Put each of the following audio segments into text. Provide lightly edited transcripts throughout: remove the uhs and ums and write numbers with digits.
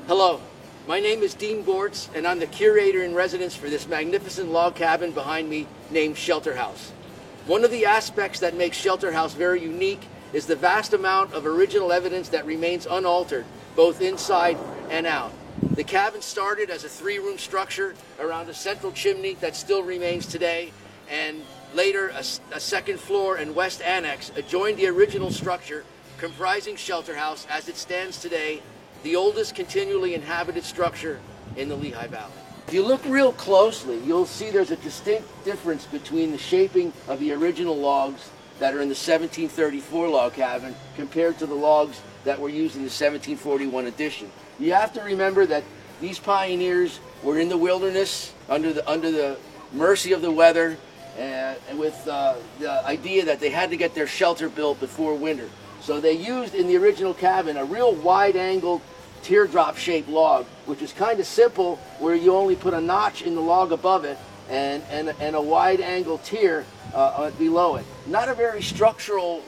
Hello, my name is Dean Bortz, and I'm the curator in residence for this magnificent log cabin behind me named Shelter House. One of the aspects that makes Shelter House very unique is the vast amount of original evidence that remains unaltered, both inside and out. The cabin started as a three-room structure around a central chimney that still remains today, and later a second floor and west annex adjoined the original structure comprising Shelter House as it stands today, the oldest continually inhabited structure in the Lehigh Valley. If you look real closely, you'll see there's a distinct difference between the shaping of the original logs that are in the 1734 log cabin compared to the logs that were used in the 1741 edition. You have to remember that these pioneers were in the wilderness under the mercy of the weather, and with the idea that they had to get their shelter built before winter. So they used in the original cabin a real wide-angled teardrop-shaped log, which is kind of simple, where you only put a notch in the log above it and a wide-angled tier below it. Not a very structural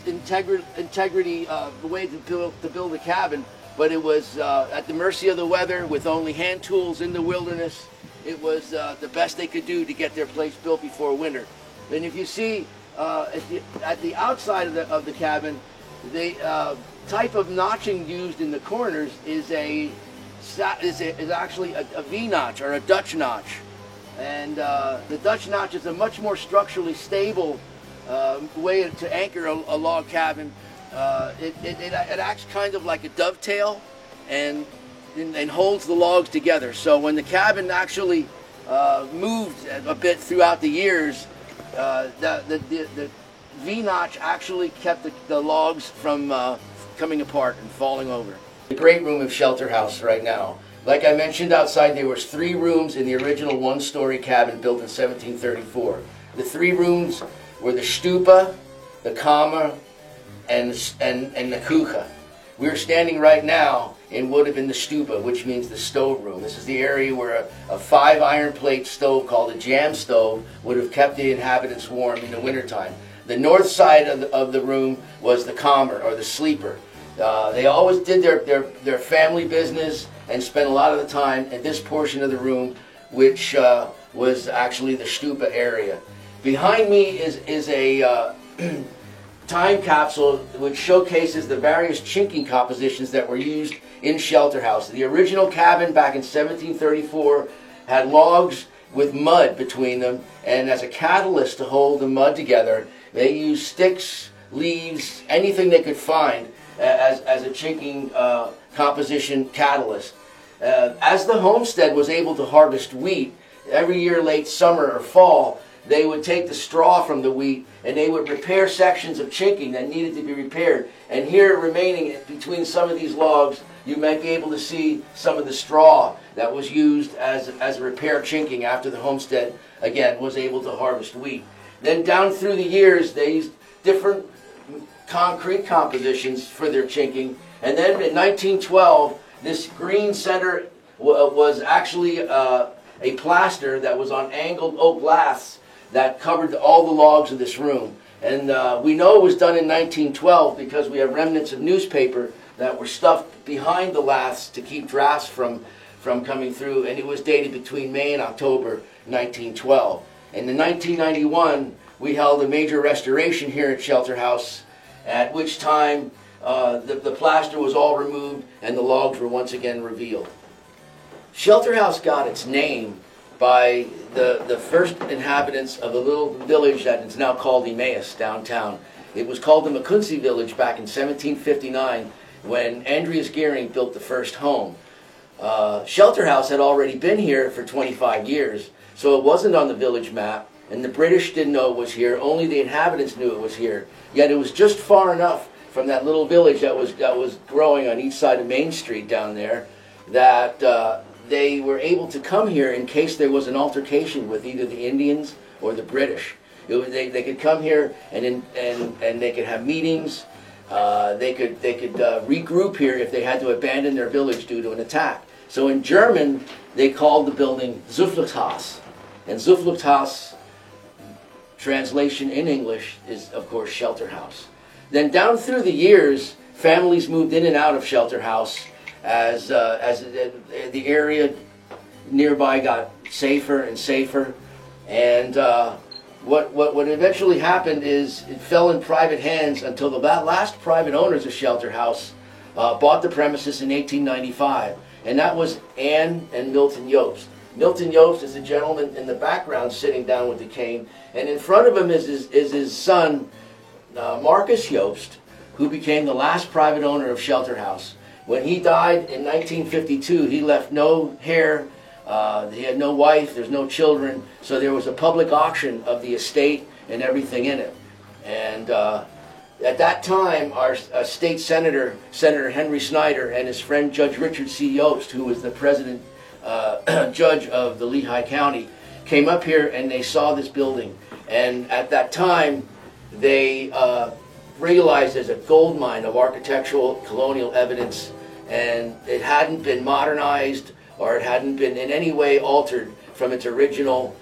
integrity way to build a cabin, but it was at the mercy of the weather with only hand tools in the wilderness. It was the best they could do to get their place built before winter. And if you see at the outside of the cabin, the type of notching used in the corners is actually a V-notch or a Dutch notch. And the Dutch notch is a much more structurally stable way to anchor a log cabin. It acts kind of like a dovetail and holds the logs together. So when the cabin actually moved a bit throughout the years, the V-notch actually kept the logs from coming apart and falling over. The great room of Shelter House right now. Like I mentioned, outside there was 3 rooms in the original one-story cabin built in 1734. The 3 rooms were the stupa, the kamer, and the kucha. We're standing right now in what would have been the stupa, which means the stove room. This is the area where a 5 iron plate stove called a jam stove would have kept the inhabitants warm in the wintertime. The north side of the room was the kamer, or the sleeper. They always did their family business and spent a lot of the time in this portion of the room, which was actually the stupa area. Behind me is a time capsule which showcases the various chinking compositions that were used in Shelter House. The original cabin back in 1734 had logs with mud between them, and as a catalyst to hold the mud together, they used sticks, leaves, anything they could find as a chinking composition catalyst. As the homestead was able to harvest wheat, every year late summer or fall, they would take the straw from the wheat and they would repair sections of chinking that needed to be repaired. And here, remaining between some of these logs, you might be able to see some of the straw that was used as a repair chinking after the homestead, again, was able to harvest wheat. Then down through the years, they used different concrete compositions for their chinking. And then in 1912, this green center was actually a plaster that was on angled oak laths that covered all the logs of this room. And we know it was done in 1912 because we have remnants of newspaper that were stuffed behind the laths to keep drafts from coming through, and it was dated between May and October 1912. And in 1991, we held a major restoration here at Shelter House, at which time the plaster was all removed and the logs were once again revealed. Shelter House got its name by the first inhabitants of the little village that is now called Emmaus downtown. It was called the Makunzi village back in 1759 when Andreas Gehring built the first home. Shelter House had already been here for 25 years, so it wasn't on the village map, and the British didn't know it was here. Only the inhabitants knew it was here. Yet it was just far enough from that little village that was growing on each side of Main Street down there that they were able to come here in case there was an altercation with either the Indians or the British. They could come here and they could have meetings. They could regroup here if they had to abandon their village due to an attack. So in German, they called the building Zufluchtshaus. And Zufluchtshaus, translation in English, is of course Shelter House. Then down through the years, families moved in and out of Shelter House as the area nearby got safer and safer. And what eventually happened is it fell in private hands until the last private owners of Shelter House bought the premises in 1895. And that was Ann and Milton Jobst. Milton Jobst is the gentleman in the background sitting down with the cane, and in front of him is his son, Marcus Jobst, who became the last private owner of Shelter House. When he died in 1952, he left no heir, he had no wife, there's no children, so there was a public auction of the estate and everything in it. And at that time, our state senator, Senator Henry Snyder, and his friend Judge Richard C. Yost, who was the president judge of the Lehigh County, came up here and they saw this building. And at that time, they realized there's a gold mine of architectural colonial evidence, and it hadn't been modernized or it hadn't been in any way altered from its original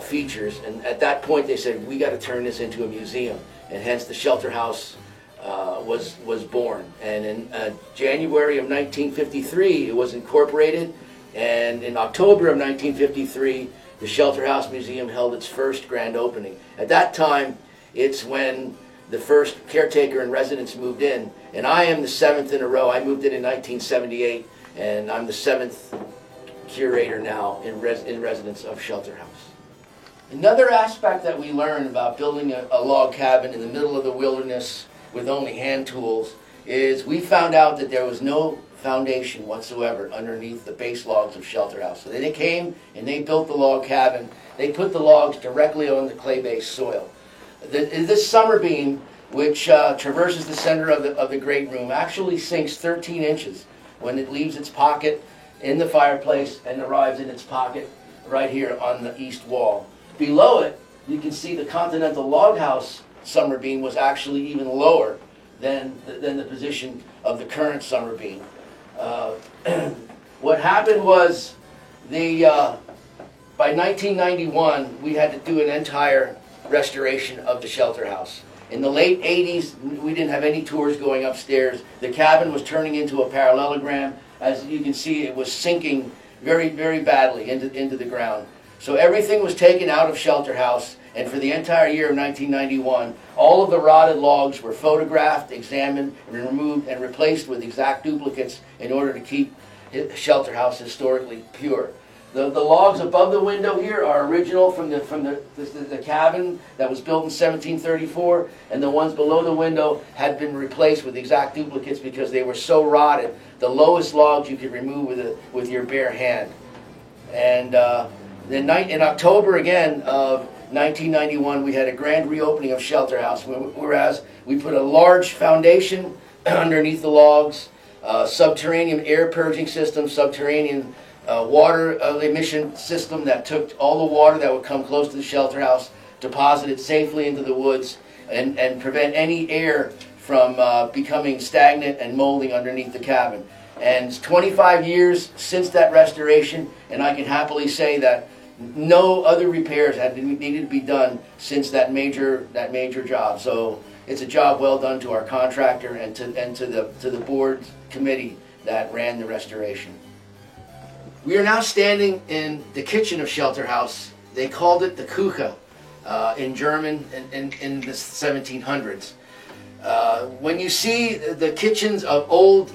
features. And at that point, they said, we got to turn this into a museum. And hence the Shelter House was born. And in January of 1953, it was incorporated. And in October of 1953, the Shelter House Museum held its first grand opening. At that time, it's when the first caretaker and residents moved in. And I am the seventh in a row. I moved in 1978, and I'm the seventh curator now in residence of Shelter House. Another aspect that we learned about building a log cabin in the middle of the wilderness with only hand tools is we found out that there was no foundation whatsoever underneath the base logs of Shelter House. So they came and they built the log cabin. They put the logs directly on the clay-based soil. This summer beam, which traverses the center of the great room, actually sinks 13 inches when it leaves its pocket in the fireplace and arrives in its pocket right here on the east wall. Below it, you can see the Continental Log House summer beam was actually even lower than the position of the current summer beam. What happened was by 1991, we had to do an entire restoration of the Shelter House. In the late 80s, we didn't have any tours going upstairs. The cabin was turning into a parallelogram. As you can see, it was sinking very, very badly into the ground. So everything was taken out of Shelter House, and for the entire year of 1991, all of the rotted logs were photographed, examined, removed, and replaced with exact duplicates in order to keep Shelter House historically pure. The logs above the window here are original from the cabin that was built in 1734, and the ones below the window had been replaced with exact duplicates because they were so rotted. The lowest logs you could remove with your bare hand. And in October again of 1991, we had a grand reopening of Shelter House, whereas we put a large foundation underneath the logs, subterranean air purging system, subterranean water emission system that took all the water that would come close to the Shelter House, deposit it safely into the woods, and prevent any air from becoming stagnant and molding underneath the cabin. And it's 25 years since that restoration, and I can happily say that no other repairs needed to be done since that major job. So it's a job well done to our contractor and to the board committee that ran the restoration. We are now standing in the kitchen of Shelter House. They called it the Küche in German in the 1700s. When you see the kitchens of old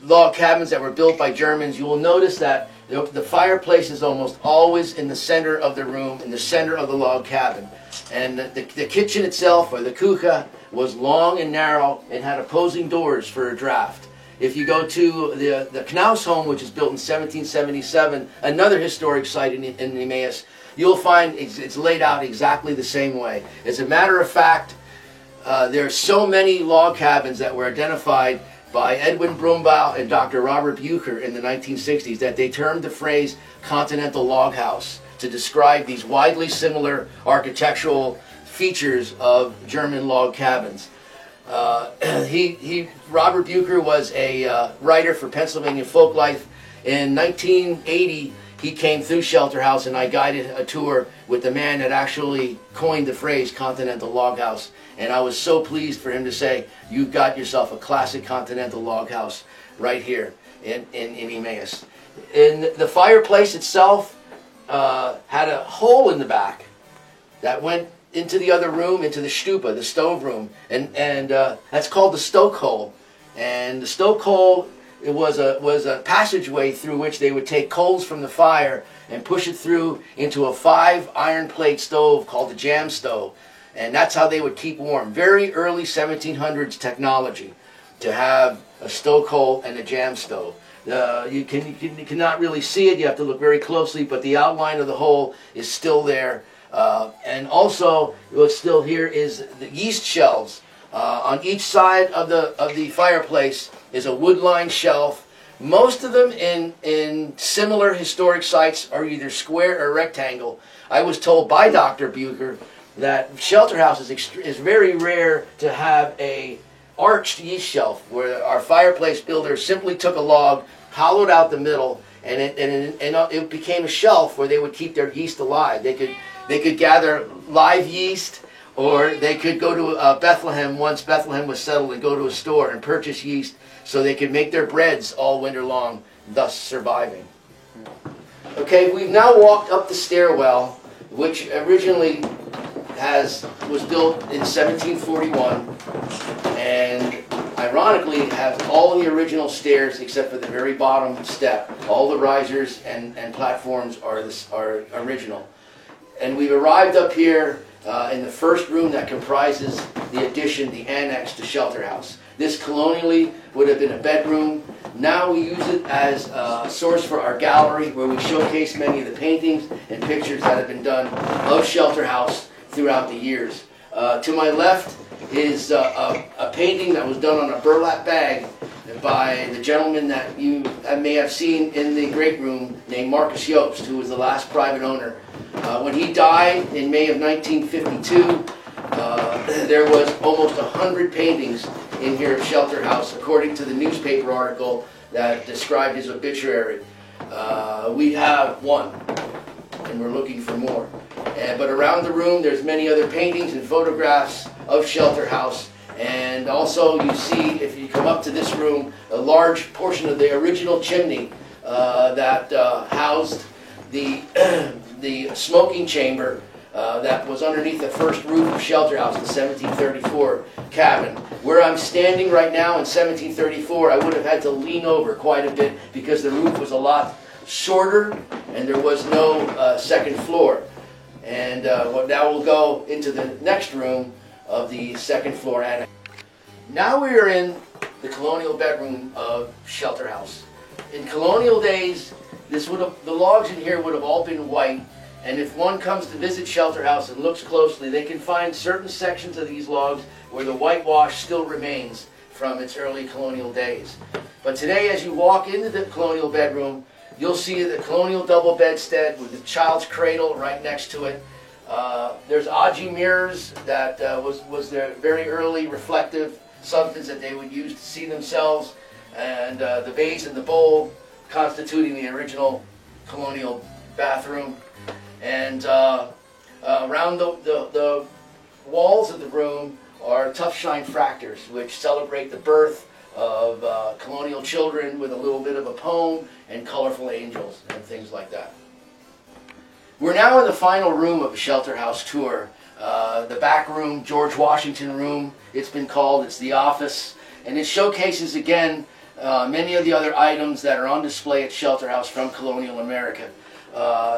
log cabins that were built by Germans, you will notice that the fireplace is almost always in the center of the room, in the center of the log cabin. And the kitchen itself, or the Küche, was long and narrow and had opposing doors for a draft. If you go to the Knaus home, which is built in 1777, another historic site in Emmaus, you'll find it's laid out exactly the same way. As a matter of fact, there are so many log cabins that were identified by Edwin Brumbaugh and Dr. Robert Bucher in the 1960s that they termed the phrase Continental Log House to describe these widely similar architectural features of German log cabins. Robert Bucher was a writer for Pennsylvania Folklife. In 1980, he came through Shelter House, and I guided a tour with the man that actually coined the phrase Continental Log House. And I was so pleased for him to say, you've got yourself a classic Continental Log House right here in Emmaus. And the fireplace itself had a hole in the back that went into the other room, into the stupa, the stove room, and that's called the stoke hole. And the stoke hole, it was a passageway through which they would take coals from the fire and push it through into a 5 iron plate stove called the jam stove. And that's how they would keep warm. Very early 1700s technology to have a stoke hole and a jam stove. You cannot really see it. You have to look very closely, but the outline of the hole is still there. And also, what's still here is the yeast shelves. On each side of the fireplace is a wood-lined shelf. Most of them in similar historic sites are either square or rectangle. I was told by Dr. Bucher that Shelter House is very rare to have a arched yeast shelf, where our fireplace builder simply took a log, hollowed out the middle, and it became a shelf where they would keep their yeast alive. They could gather live yeast, or they could go to Bethlehem once Bethlehem was settled and go to a store and purchase yeast so they could make their breads all winter long, thus surviving. Okay, we've now walked up the stairwell, which originally was built in 1741, and ironically has all the original stairs except for the very bottom step. All the risers and platforms are original. And we've arrived up here in the first room that comprises the addition, the annex to Shelter House. This colonially would have been a bedroom. Now we use it as a source for our gallery, where we showcase many of the paintings and pictures that have been done of Shelter House throughout the years. To my left is a painting that was done on a burlap bag by the gentleman that you may have seen in the great room named Marcus Jobst, who was the last private owner. When he died in May of 1952, there was almost 100 paintings in here at Shelter House, according to the newspaper article that described his obituary. We have one, and we're looking for more. But around the room, there's many other paintings and photographs of Shelter House. And also, you see, if you come up to this room, a large portion of the original chimney that housed the smoking chamber that was underneath the first roof of Shelter House, the 1734 cabin. Where I'm standing right now in 1734, I would have had to lean over quite a bit because the roof was a lot shorter and there was no second floor. And now we'll go into the next room of the second floor annex. Now we are in the colonial bedroom of Shelter House. In colonial days, the logs in here would have all been white, and if one comes to visit Shelter House and looks closely, they can find certain sections of these logs where the whitewash still remains from its early colonial days. But today, as you walk into the colonial bedroom, you'll see the colonial double bedstead with the child's cradle right next to it. There's Aji mirrors that was their very early reflective substance that they would use to see themselves, and the vase and the bowl constituting the original colonial bathroom. And around the walls of the room are tough shine fractors, which celebrate the birth of colonial children with a little bit of a poem and colorful angels and things like that. We're now in the final room of a Shelter House tour. The back room, George Washington room, it's been called. It's the office, and it showcases again many of the other items that are on display at Shelter House from colonial America,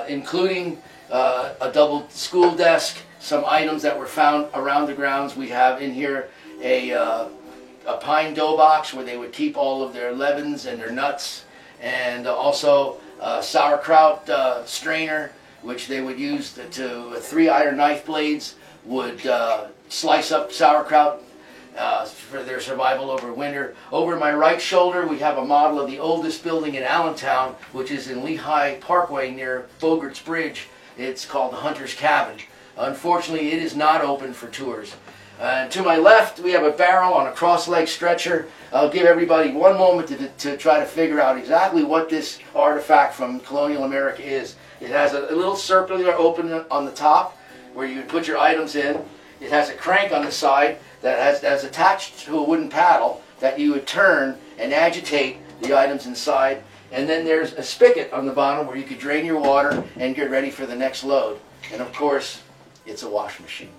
including a double school desk, some items that were found around the grounds. We have in here a pine dough box where they would keep all of their leavens and their nuts, and also a sauerkraut strainer, which they would use to 3 iron knife blades would slice up sauerkraut for their survival over winter. Over my right shoulder, we have a model of the oldest building in Allentown, which is in Lehigh Parkway near Bogart's Bridge. It's called the Hunter's Cabin. Unfortunately, it is not open for tours. To my left, we have a barrel on a cross-leg stretcher. I'll give everybody one moment to try to figure out exactly what this artifact from colonial America is. It has a little circular opening on the top where you would put your items in. It has a crank on the side that's attached to a wooden paddle that you would turn and agitate the items inside. And then there's a spigot on the bottom where you could drain your water and get ready for the next load. And of course, it's a wash machine.